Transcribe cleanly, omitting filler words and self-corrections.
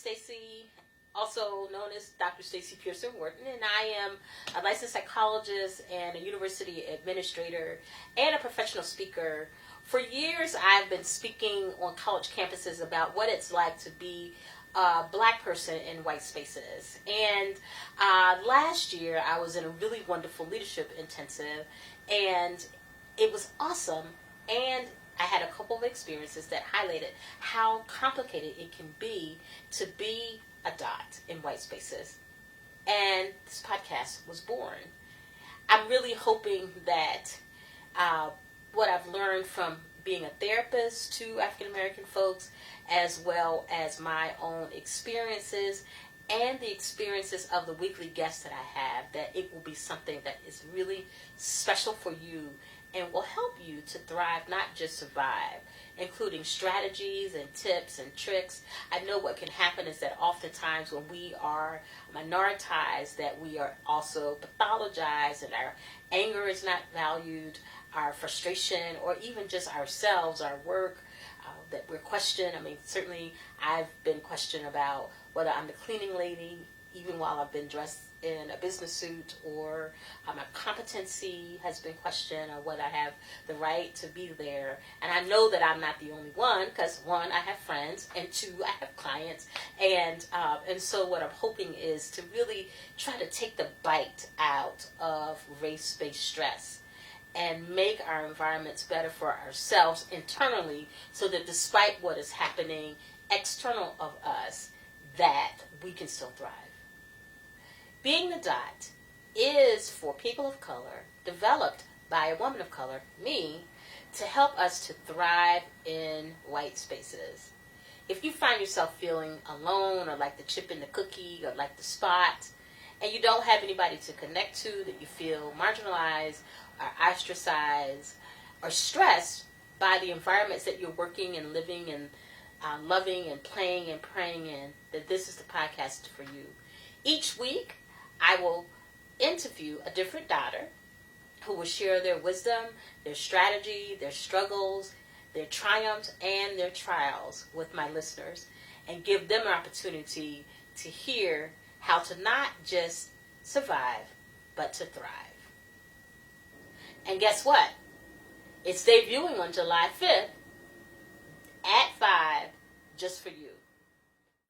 Stacey, also known as Dr. Stacey Pearson-Wharton, and I am a licensed psychologist and a university administrator and a professional speaker. For years, I've been speaking on college campuses about what it's like to be a Black person in white spaces. And last year, I was in a really wonderful leadership intensive, and it was awesome. And I had a couple of experiences that highlighted how complicated it can be to be a dot in white spaces. And this podcast was born. I'm really hoping that what I've learned from being a therapist to African American folks, as well as my own experiences and the experiences of the weekly guests that I have, that it will be something that is really special for you and will help you to thrive, not just survive, including strategies and tips and tricks. I know what can happen is that oftentimes when we are minoritized, that we are also pathologized and our anger is not valued, our frustration, or even just ourselves, our work, that we're questioned. I mean, certainly I've been questioned about whether I'm the cleaning lady, even while I've been dressed in a business suit, or my competency has been questioned, or whether I have the right to be there. And I know that I'm not the only one, because one, I have friends, and two, I have clients. And so what I'm hoping is to really try to take the bite out of race-based stress and make our environments better for ourselves internally, so that despite what is happening external of us, that we can still thrive. Being the Dot is for people of color, developed by a woman of color, me, to help us to thrive in white spaces. If you find yourself feeling alone, or like the chip in the cookie, or like the spot, and you don't have anybody to connect to, that you feel marginalized or ostracized or stressed by the environments that you're working and living and loving and playing and praying in, that this is the podcast for you. Each week, I will interview a different daughter who will share their wisdom, their strategy, their struggles, their triumphs, and their trials with my listeners, and give them an opportunity to hear how to not just survive, but to thrive. And guess what? It's debuting on July 5th at 5, just for you.